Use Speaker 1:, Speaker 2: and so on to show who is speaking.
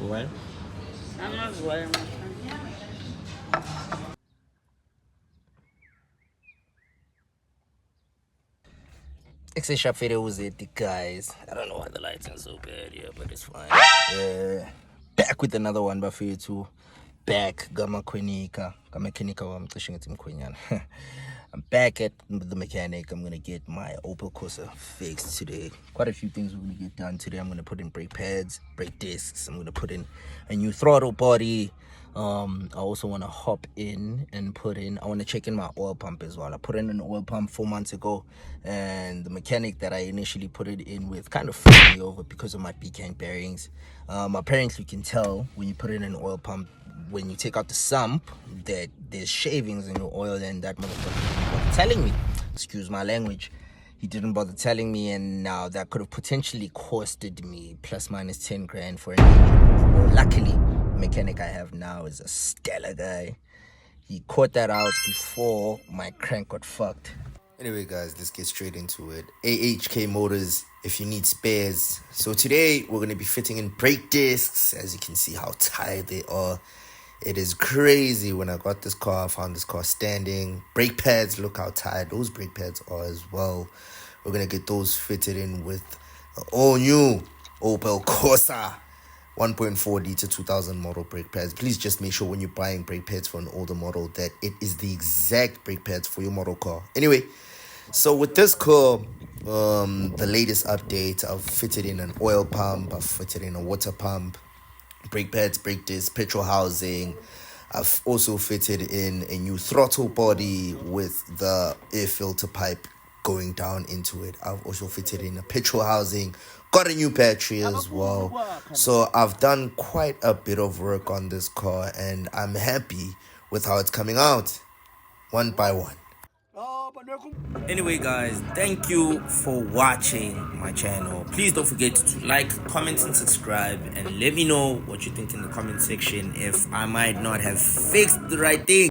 Speaker 1: Well,
Speaker 2: I'm not well.
Speaker 3: Extra video was it, guys. I don't know why the lighting's so bad here, but it's fine. Back with another one, but for you too. Back, Gama Kwenika. Gama Kenika, I'm pushing it in Kwenyan. I'm back at the mechanic. I'm gonna get my Opel Corsa fixed today. Quite a few things we're gonna get done today. I'm gonna put in brake pads, brake discs. I'm gonna put in a new throttle body. I also want to hop in and I want to check in my oil pump as well. I put in an oil pump 4 months ago, and the mechanic that I initially put it in with kind of fucked me over because of my beacon bearings. Apparently you can tell when you put in an oil pump, when you take out the sump, that there's shavings in your oil, and that motherfucker didn't bother telling me. Excuse my language. He didn't bother telling me, and now that could have potentially costed me plus minus 10 grand for an engine. Well, luckily, the mechanic I have now is a stellar guy. He caught that out before my crank got fucked. Anyway, guys, let's get straight into it. AHK Motors, if you need spares. So today, we're going to be fitting in brake discs. As you can see how tired they are. It is crazy. When I got this car, I found this car standing. Brake pads, look how tired those brake pads are as well. We're going to get those fitted in with the all new Opel Corsa 1.4 liter 2000 model brake pads. Please just make sure when you're buying brake pads for an older model that it is the exact brake pads for your model car. Anyway, so with this car, the latest update, I've fitted in an oil pump, I've fitted in a water pump, brake pads, brake discs, petrol housing. I've also fitted in a new throttle body with the air filter pipe going down into it. I've also fitted in a petrol housing, got a new battery as well. So I've done quite a bit of work on this car, and I'm happy with how it's coming out, one by one. Anyway, guys, thank you for watching my channel. Please don't forget to like, comment, and subscribe, and let me know what you think in the comment section if I might not have fixed the right thing.